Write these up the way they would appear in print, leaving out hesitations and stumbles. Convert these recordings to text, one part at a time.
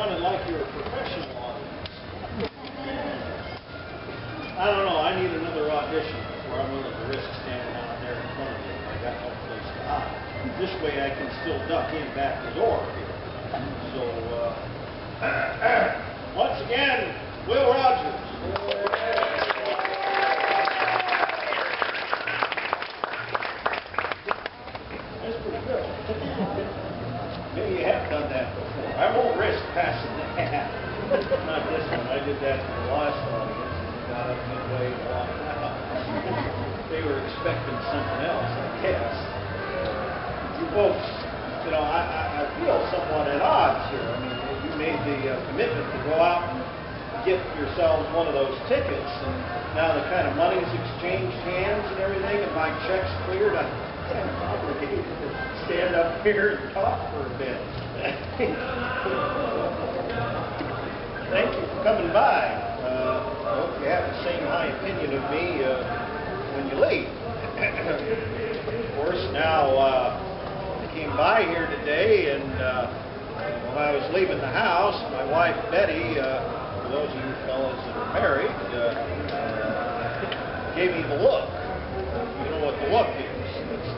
sounded like you were a professional on this. I don't know. I need another audition before I'm willing to risk standing out there in front of you. I got no place to hide. This way I can still duck in back the door here. So, once again, Will Rogers. That's pretty good. Maybe you have done that before. I won't risk passing that. Not this one. I did that for the last audience and got up midway and walked out. They were expecting something else, I guess. You folks, you know, I feel somewhat at odds here. I mean, you made the commitment to go out and get yourselves one of those tickets, and now the kind of money's exchanged hands and everything, and my check's cleared. I'm kind of obligated to stand up here and talk for a bit. Thank you for coming by. I hope you have the same high opinion of me when you leave. Of course, now I came by here today, and when I was leaving the house, my wife Betty, for those of you fellas that are married, gave me the look. You know what the look is? It's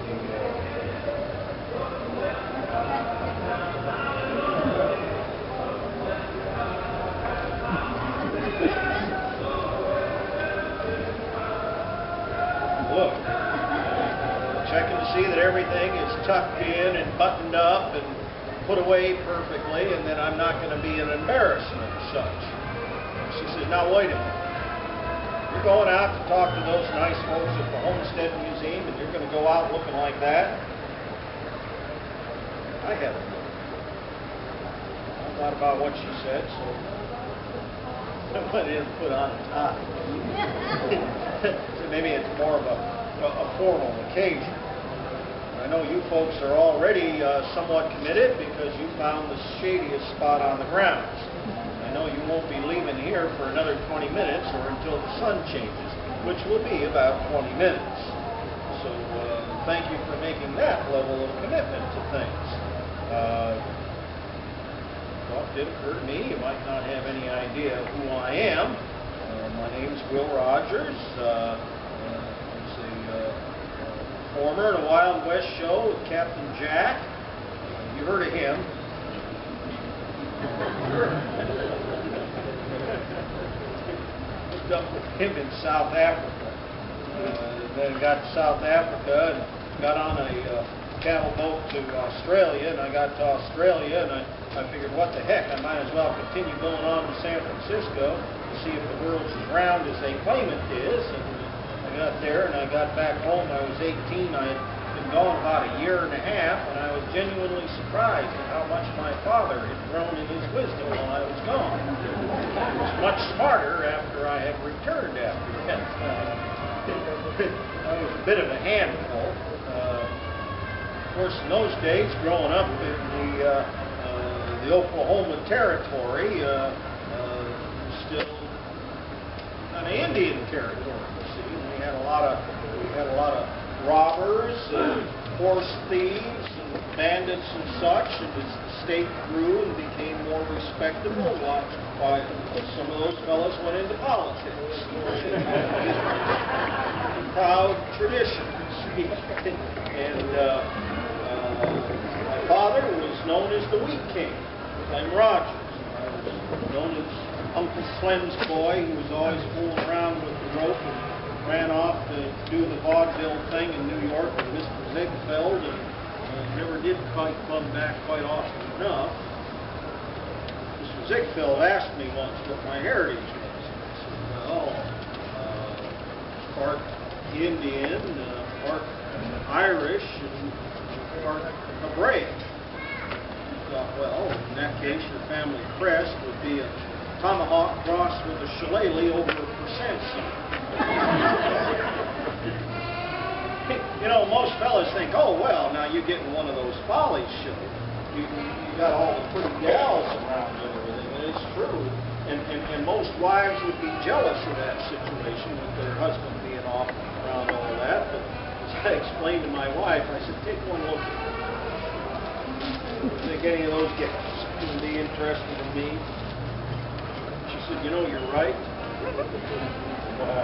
look, checking to see that everything is tucked in and buttoned up and put away perfectly, and that I'm not going to be an embarrassment or such. She says, now wait a minute. You're going out to talk to those nice folks at the Homestead Museum, and you're going to go out looking like that? I haven't. I thought about what she said, so I went in and put on a tie. So maybe it's more of a formal occasion. I know you folks are already somewhat committed because you found the shadiest spot on the grounds. I know you won't be leaving here for another 20 minutes or until the sun changes, which will be about 20 minutes. So thank you for making that level of commitment to things. Well, it did occur to me you might not have any idea who I am. My name's Will Rogers. Former in a Wild West show with Captain Jack. You heard of him. Hooked up with him in South Africa. Then got to South Africa and got on a cattle boat to Australia, and I got to Australia and I figured, what the heck, I might as well continue going on to San Francisco to see if the world's as round as they claim it is. And I got there and I got back home. I was 18. I had been gone about a year and a half, and I was genuinely surprised at how much my father had grown in his wisdom while I was gone. He was much smarter after I had returned after that. I was a bit of a handful. Of course, in those days, growing up in the Oklahoma Territory, still kind of Indian territory. We had a lot of robbers, horse thieves, and bandits and such. And as the state grew and became more respectable, some of those fellows went into politics. Proud traditions. And my father was known as the Wheat King. I'm Rogers. I was known as Uncle Slem's boy, who was always fooling around with the rope and ran off to do the vaudeville thing in New York with Mr. Ziegfeld, and never did quite come back quite often enough. Mr. Ziegfeld asked me once what my heritage was. I said, well, part Indian, part Irish, and part Hebraic. I thought, well, in that case, your family crest would be a tomahawk crossed with a shillelagh over a percent sign. You know, most fellas think, oh, well, now you're getting one of those follies shows. You got all the pretty gals around and everything, and it's true. And most wives would be jealous of that situation with their husband being off around all that. But as I explained to my wife, I said, take one look at it. Think any of those gals. and be interested in me. She said, you know, you're right.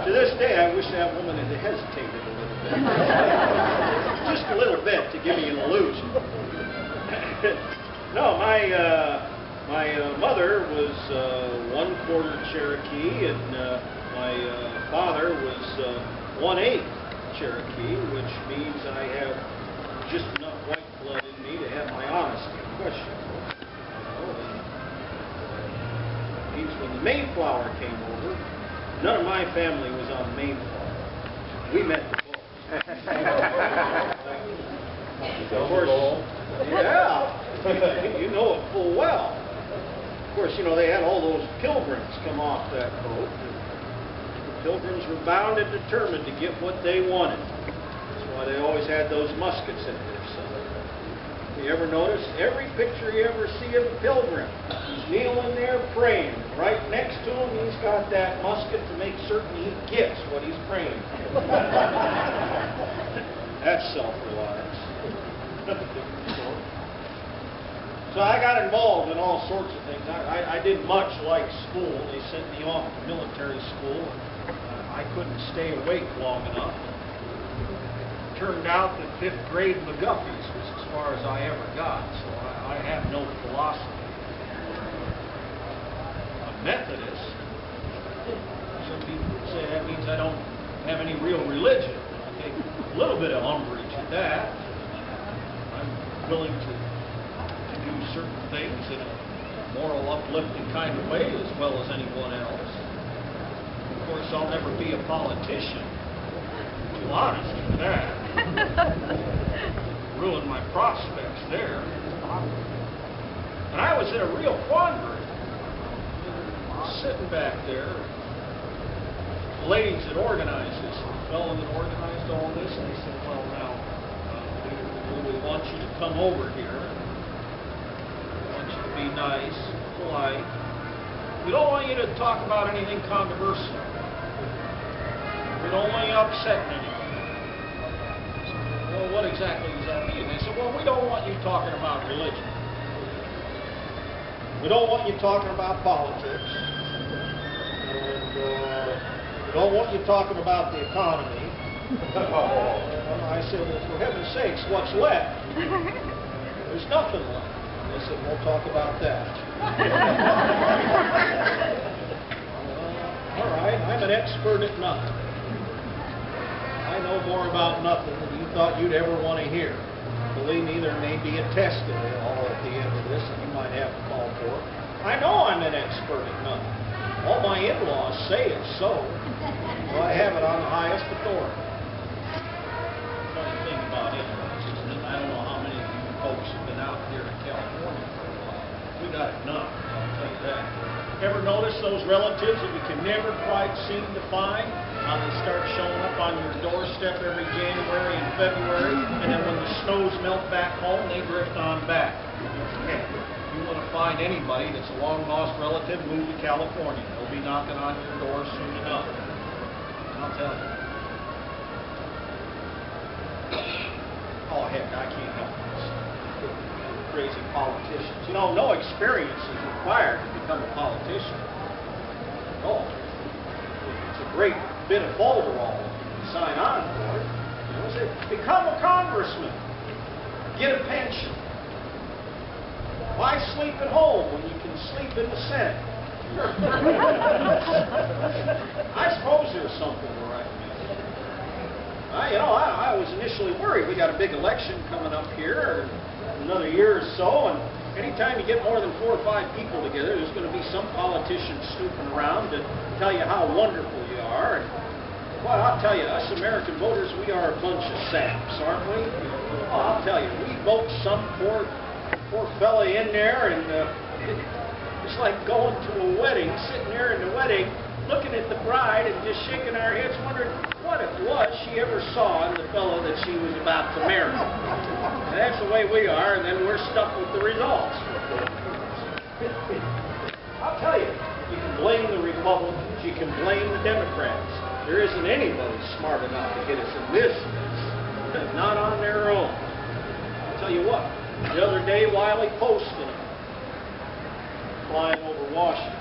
To this day, I wish that woman had hesitated a little bit. Just a little bit to give me an illusion. No, my mother was 1/4 Cherokee, and my father was 1/8 Cherokee, which means I have just enough white blood in me to have my honesty questionable. Means when the Mayflower came over, none of my family was on the Mayflower. We met the boat. Of course, yeah, you know it full well. Of course, you know, they had all those pilgrims come off that boat. The pilgrims were bound and determined to get what they wanted. That's why they always had those muskets in their side. You ever notice? Every picture you ever see of a pilgrim, he's kneeling there praying. Right next to him, he's got that musket to make certain he gets what he's praying for. That's self-reliance. So I got involved in all sorts of things. I did much like school. They sent me off to military school. I couldn't stay awake long enough. It turned out that 5th grade McGuffey's was as far as I ever got, so I have no philosophy. I'm Methodist. Some people say that means I don't have any real religion. I take a little bit of umbrage at that. I'm willing to do certain things in a moral, uplifting kind of way as well as anyone else. Of course, I'll never be a politician. Too honest with that. Ruin my prospects there. And I was in a real quandary. Sitting back there, the ladies that organized this, the fellow that organized all this, and they said, well, now, we want you to come over here. Be nice, polite. We don't want you to talk about anything controversial. We don't want you upsetting anyone. Well, what exactly does that mean? They said, well, we don't want you talking about religion. We don't want you talking about politics. And we don't want you talking about the economy. I said, well, for heaven's sakes, what's left? There's nothing left. They said, we'll talk about that. All right, I'm an expert at nothing. I know more about nothing than you thought you'd ever want to hear. Believe me, there may be a test of it all at the end of this, and you might have to call for it. I know I'm an expert at nothing. All my in-laws say it's so. So I have it on the highest authority. Funny thing about in-laws is that I don't know how many of you folks have been out here in California for a while. We got it nuts, I'll tell you that. Ever notice those relatives that you can never quite seem to find? How they start showing up on your doorstep every January and February, and then when the snows melt back home, they drift on back. If you want to find anybody that's a long-lost relative, move to California. They'll be knocking on your door soon enough. I'll tell you. Oh, heck, I can't help this. Crazy politicians. You know, no experience is required to become a politician. Oh, it's a great bit of folderol to sign on for. You know, say, become a congressman. Get a pension. Why sleep at home when you can sleep in the Senate? I suppose there's something to recommend. You know, I was initially worried. We got a big election coming up here in another year or so, and anytime you get more than 4 or 5 people together, there's going to be some politician snooping around to tell you how wonderful you are. And, well, I'll tell you, us American voters, we are a bunch of saps, aren't we? Oh, I'll tell you, we vote some poor fella in there, and it's like going to a wedding, sitting there in the wedding, looking at the bride and just shaking our heads, wondering what it was she ever saw in the fellow that she was about to marry. And that's the way we are, and then we're stuck with the results. I'll tell you, you can blame the Republicans, you can blame the Democrats. There isn't anybody smart enough to get us in this mess, not on their own. I'll tell you what, the other day Wiley posted flying over Washington.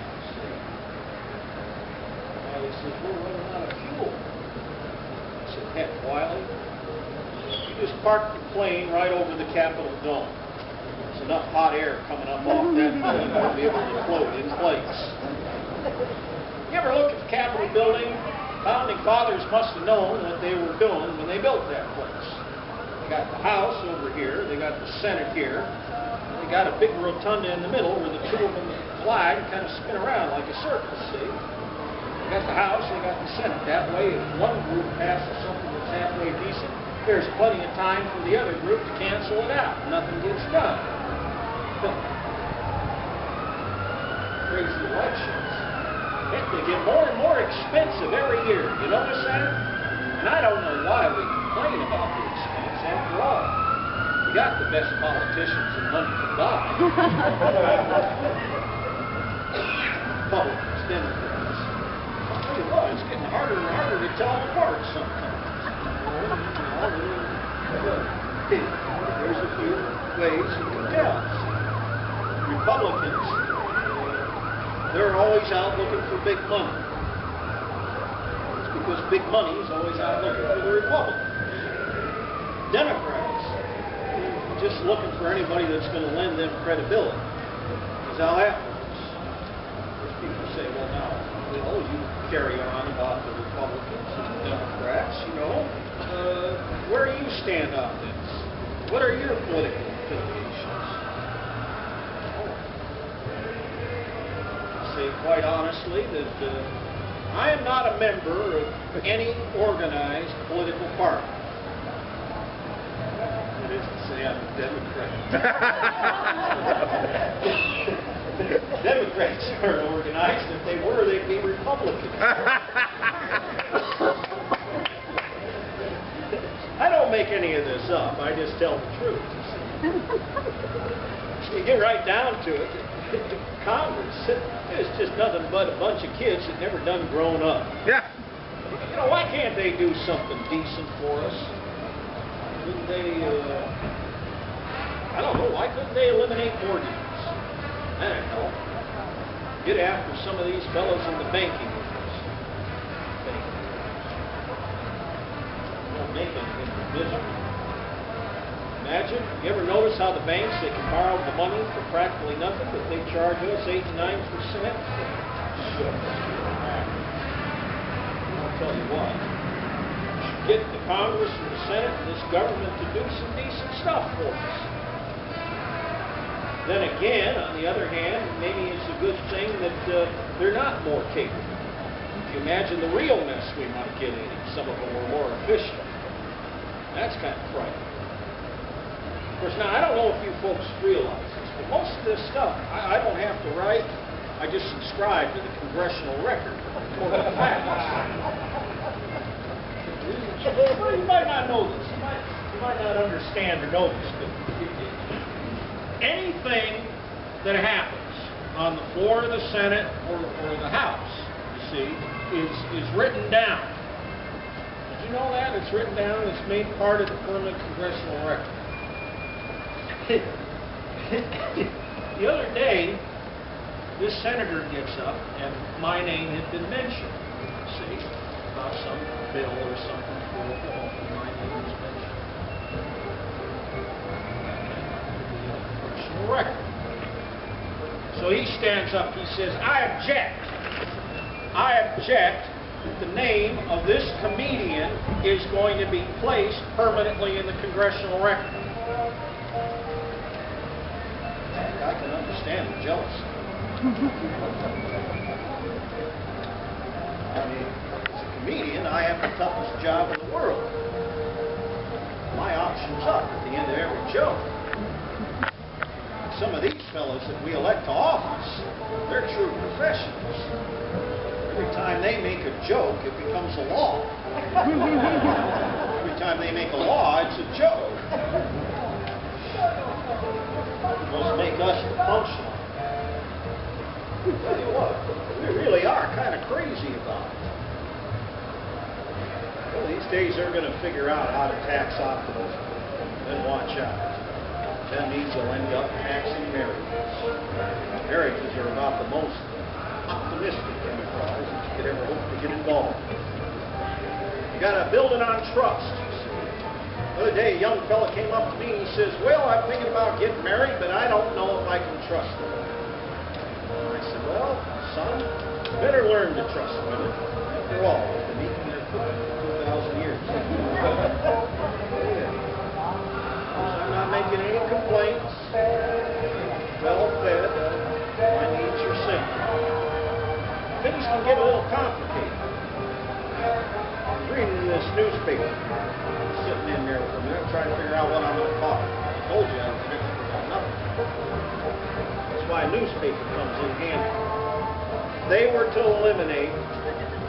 He says, we're running out of fuel. I said, heck, Wiley, you just park the plane right over the Capitol dome. There's enough hot air coming up off that thing to be able to float in place. You ever look at the Capitol building? Founding fathers must have known what they were doing when they built that place. They got the House over here, they got the Senate here, they got a big rotunda in the middle where the two of them flag kind of spin around like a circle, see? They got the House, they got the Senate. That way, if one group passes something that's halfway decent, there's plenty of time for the other group to cancel it out. Nothing gets done. Crazy elections. They get more and more expensive every year. You notice that? And I don't know why we complain about the expense. After all, we got the best politicians and money to buy. Republicans, Democrats. I'll tell you what, it's getting harder and harder to tell them apart sometimes. There's a few ways you can tell. Republicans, they're always out looking for big money. It's because big money is always out looking for the Republicans. Democrats, just looking for anybody that's going to lend them credibility. Is how that works. There's people say, well, now, you carry on about the Republicans and the Democrats, where do you stand on this? What are your political affiliations? Say quite honestly that I am not a member of any organized political party. That is to say, I'm a Democrat. Democrats aren't organized. If they were, they'd be Republicans. I don't make any of this up. I just tell the truth. You get right down to it. Congress is just nothing but a bunch of kids that never done grown up. Yeah. Why can't they do something decent for us? Couldn't they, I don't know, why couldn't they eliminate mortgages? I don't know. Get after some of these fellows in the banking business. Don't make anything for misery. Imagine, you ever notice how the banks, they can borrow the money for practically nothing, but they charge us 8 to 9%? I'll tell you what, you should get the Congress and the Senate and this government to do some decent stuff for us. Then again, on the other hand, maybe it's a good thing that they're not more capable. If you imagine the real mess we might get in if some of them were more efficient. That's kind of frightening. Of course, now, I don't know if you folks realize this, but most of this stuff, I don't have to write. I just subscribe to the congressional record for the facts. Well, you might not know this. You might not understand or know this, but anything that happens on the floor of the Senate or the House, you see, is written down. Did you know that? It's written down. It's made part of the permanent congressional record. The other day, this senator gets up, and my name had been mentioned, see, about some bill or something for my name was mentioned. Personal record. So he stands up, he says, I object that the name of this comedian is going to be placed permanently in the congressional record. I can understand the jealousy. I mean, as a comedian, I have the toughest job in the world. My option's up at the end of every joke. Some of these fellows that we elect to office, they're true professionals. Every time they make a joke, it becomes a law. Every time they make a law, it's a joke. Must make us the punchline. Tell you what, we really are kind of crazy about it. Well, these days they're going to figure out how to tax optimism. Then watch out. then these will end up taxing marriages. Marriages are about the most optimistic enterprise that you could ever hope to get involved in. You got to build it on trust. The other day, a young fella came up to me and he says, well, I'm thinking about getting married, but I don't know if I can trust them. I said, well, son, you better learn to trust women. After all, they've been eating their food for 2,000 years. I'm not making any complaints. Well fed. My needs are simple. Things can get a little complicated. I was reading this newspaper. I'm sitting in there for a minute trying to figure out what I'm going to talk about. I told you I was an expert on nothing. That's why a newspaper comes in handy. They were to eliminate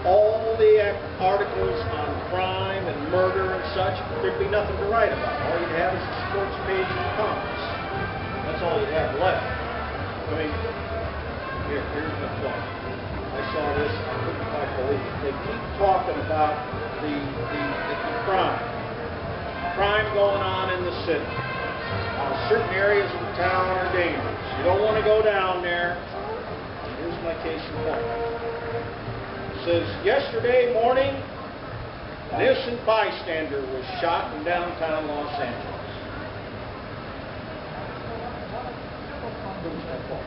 all the articles on crime and murder and such. There'd be nothing to write about. All you'd have is a sports page and comics. That's all you'd have left. I mean, here's the point. I saw this, I couldn't quite believe it. They keep talking about the crime. Crime going on in the city. Certain areas of the town are dangerous. You don't want to go down there. Here's my case in point. It says, yesterday morning, an innocent bystander was shot in downtown Los Angeles. Who's that for?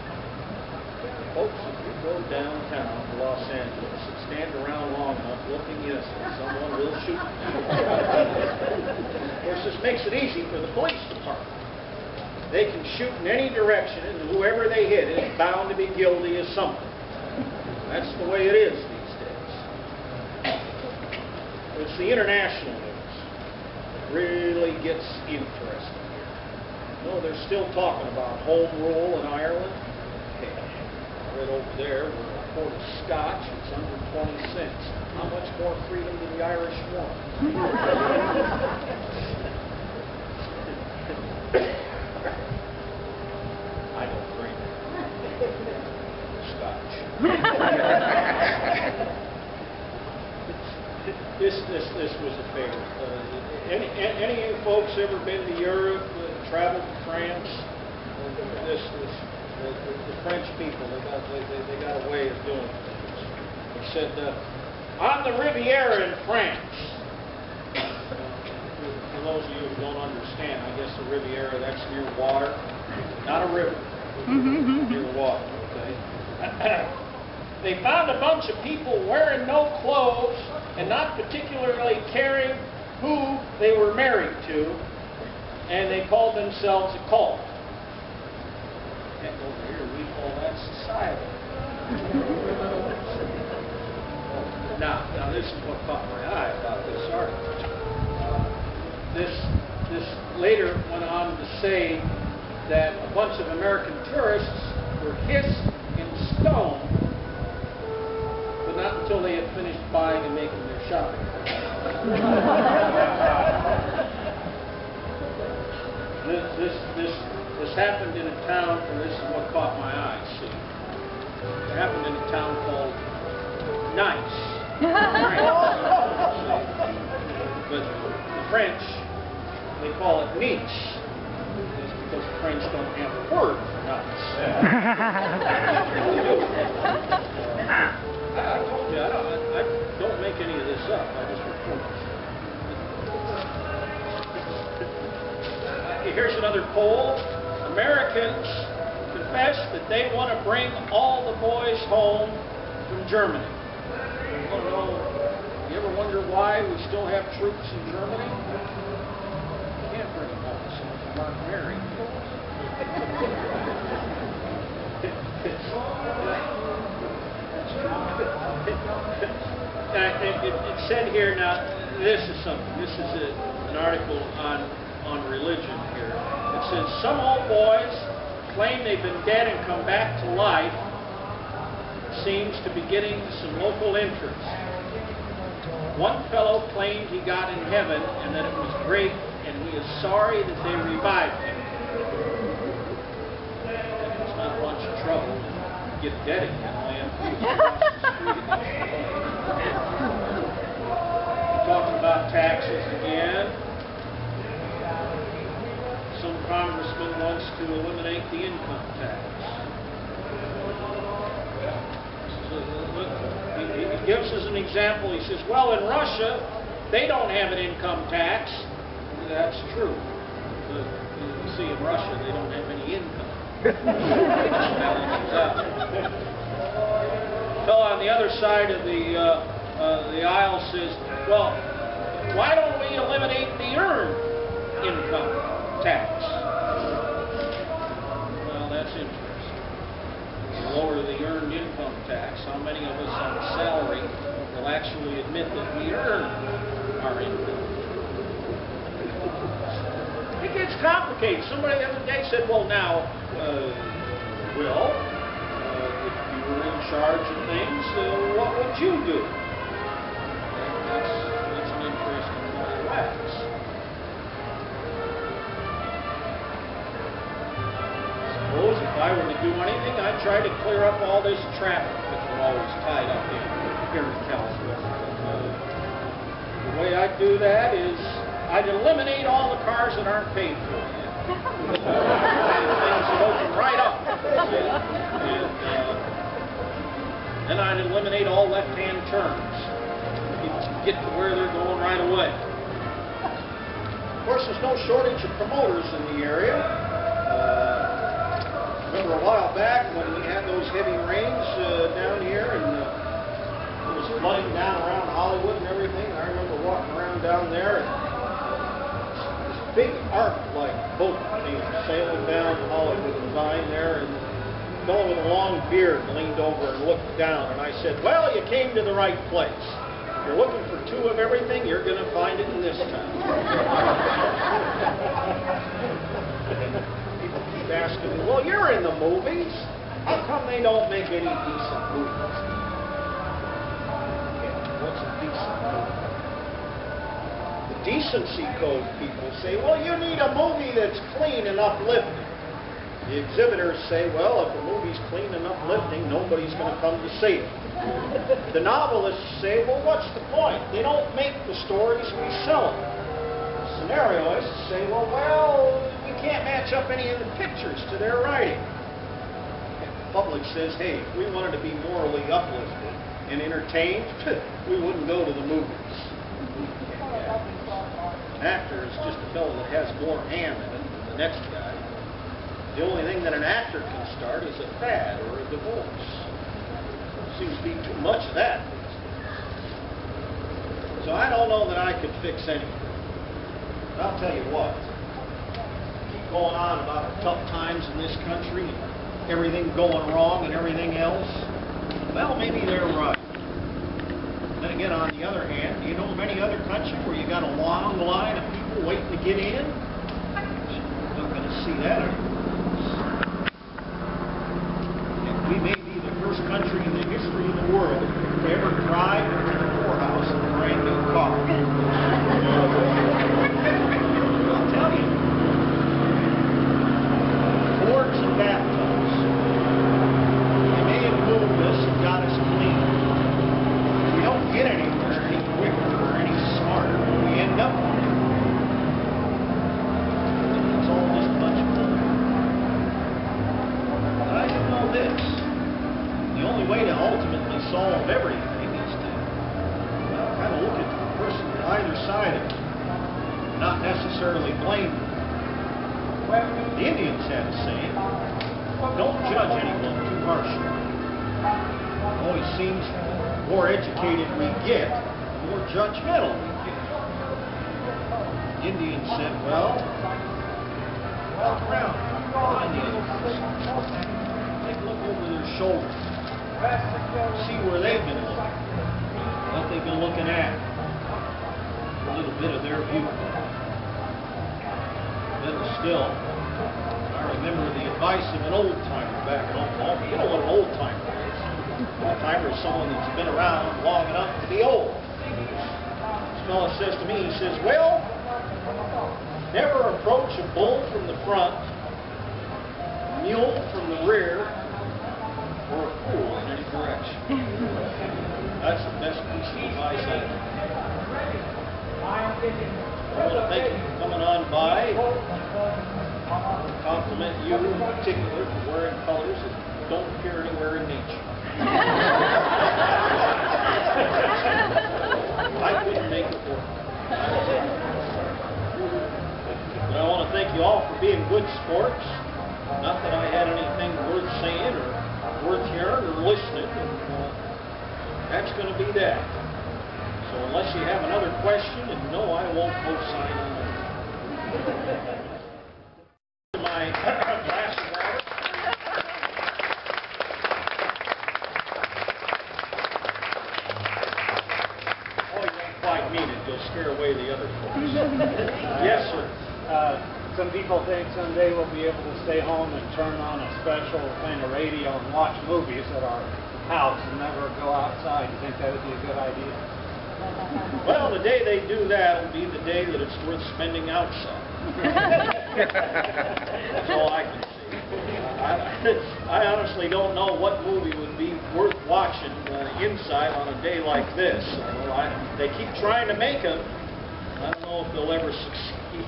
Folks, if you go downtown to Los Angeles and stand around long enough looking innocent, someone will shoot you. Of course, this makes it easy for the police department. They can shoot in any direction, and whoever they hit is bound to be guilty of something. That's the way it is these days. It's the international news that really gets interesting here. No, they're still talking about home rule in Ireland. Okay. Right over there, where a quart of scotch is under 20 cents. How much more freedom do the Irish want? I don't drink scotch. This was a favorite. Any of you folks ever been to Europe, traveled to France? The French people, they got a way of doing things. They said, on the Riviera in France. For those of you who don't understand, I guess the Riviera, that's near water. Not a river. Near water, okay? They found a bunch of people wearing no clothes and not particularly caring who they were married to, and they called themselves a cult. And over here, we call that society. Now this is what caught my eye about this article. This later went on to say that a bunch of American tourists were hissed in stone, but not until they had finished buying and making their shopping. This happened in a town, and this is what caught my eye, see. It happened in a town called Nice. But the French, they call it Nice. It's because the French don't have a word for nice. I told you, I don't make any of this up. I just report it. Here's another poll. Americans confess that they want to bring all the boys home from Germany. You want to know, you ever wonder why we still have troops in Germany? You can't bring them home, some of them aren't married. It said here, now, this is something. This is an article on religion here. It says, some old boys claim they've been dead and come back to life. Seems to be getting some local interest. One fellow claimed he got in heaven and that it was great, and he is sorry that they revived him. It's not a bunch of trouble to get dead again. Talking about taxes again. Some congressman once to eliminate the income tax. He gives us an example. He says, well, in Russia, they don't have an income tax. That's true. But you see, in Russia, they don't have any income. Fellow on the other side of the aisle says, well, why don't we eliminate the earned income tax? Well, that's interesting. Lower the earned income tax. How many of us on salary will actually admit that we earn our income? It gets complicated. Somebody the other day said, well, now, if you were in charge of things, what would you do? That's an interesting little wax. Suppose if I were to do anything, I'd try to clear up all this traffic that we're always tied up in here in California. The way I'd do that is I'd eliminate all the cars that aren't paid for yet. Things that open right up. Then I'd eliminate all left-hand turns. People can get to where they're going right away. Of course, there's no shortage of promoters in the area. Remember a while back when we had those heavy rains down here and it was flooding down around Hollywood and everything. I remember walking around down there and this big ark-like boat came sailing down Hollywood and Vine there, and a fellow with a long beard leaned over and looked down, and I said, well, you came to the right place. If you're looking for two of everything, you're going to find it in this town. People keep asking me, well, you're in the movies. How come they don't make any decent movies? What's a decent movie? The decency code people say, well, you need a movie that's clean and uplifting. The exhibitors say, well, if the movie's clean and uplifting, nobody's going to come to see it. The novelists say, well, what's the point? They don't make the stories, we sell them. The scenarios say, well, we can't match up any of the pictures to their writing. And the public says, hey, if we wanted to be morally uplifted and entertained, we wouldn't go to the movies. An actor is just a fellow that has more ham in it than the next guy. The only thing that an actor can start is a fad or a divorce. Seems to be too much of that. So I don't know that I could fix anything. But I'll tell you what. Keep going on about the tough times in this country, everything going wrong and everything else. Well, maybe they're right. Then again, on the other hand, do you know of any other country where you got a long line of people waiting to get in? You're not going to see that anymore. We may be the first country in the history of the world to ever drive into the poorhouse in a brand new car. I'll tell you. Boards and bathtubs. They may have moved us and got us clean. We don't get anywhere any quicker or any smarter when we end up with it. It's all just a bunch of bull. But I do know this. The only way to ultimately solve everything is to kind of look at the person on either side of it, not necessarily blame them. The Indians had a saying, don't judge anyone too harshly. It always seems the more educated we get, the more judgmental we get. The Indians said, well, walk around behind the other person. Take a look over their shoulder. See where they've been looking, what they've been looking at, a little bit of their view. Better still, I remember the advice of an old-timer back in Oklahoma. You know what an old-timer is. An old-timer is someone that's been around long enough to be old. This fellow says to me, he says, well, never approach a bull from the front, a mule from the rear, or a fool in any direction. That's the best piece of advice I can. I want to thank you for coming on by. compliment you in particular for wearing colors that don't appear anywhere in nature. I couldn't make it work. But I want to thank you all for being good sports. Not that I had anything worth saying or worth hearing or listening. And, that's going to be that. So unless you have another question, and no, I won't co-sign on that. My glass of water. Oh, you ain't quite mean it. You'll scare away the other folks. Yes, sir. Some people think someday we'll be able to stay home and turn on a special kind of radio and watch movies at our house and never go outside. You think that would be a good idea? Well, the day they do that will be the day that it's worth spending outside. That's all I can see. I honestly don't know what movie would be worth watching inside on a day like this. They keep trying to make them. I don't know if they'll ever succeed.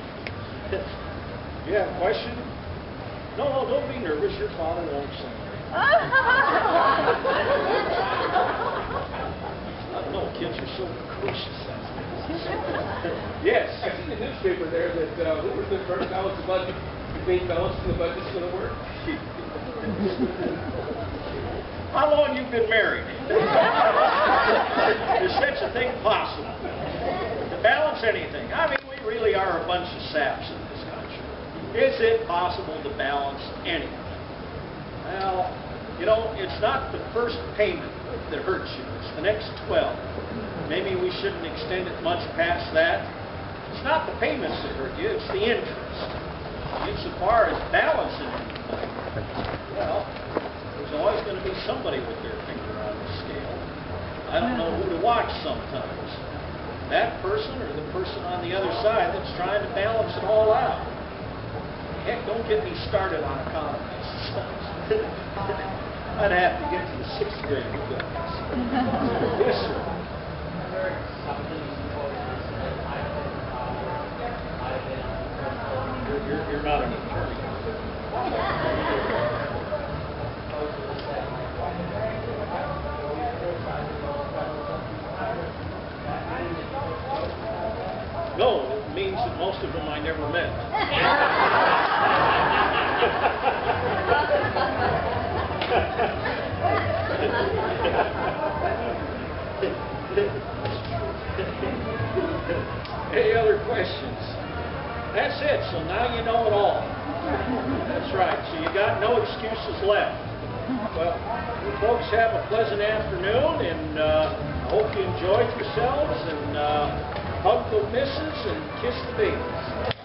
You have a question? No, don't be nervous. Your father won't sing. I don't know, kids are so precocious. Yes? I seen in the newspaper there that who was the first balance the budget? You think balancing the budget's going to work? How long you been married? Is such a thing possible? To balance anything? I mean, we really are a bunch of saps in this country. Is it possible to balance anything? Well, you know, it's not the first payment that hurts you. It's the next 12. Maybe we shouldn't extend it much past that. It's not the payments that hurt you, it's the interest. Insofar as balancing anything, well, there's always going to be somebody with their finger on the scale. I don't know who to watch sometimes. That person or the person on the other side that's trying to balance it all out. Heck, don't get me started on economists. I'd have to get to the 6th grade with that. Yes, sir. You're not an attorney. No, it means that most of them I never met. Any other questions? That's it. So now you know it all. That's right. So you got no excuses left. Well, you folks have a pleasant afternoon, and I hope you enjoyed yourselves, and hug the missus and kiss the babies.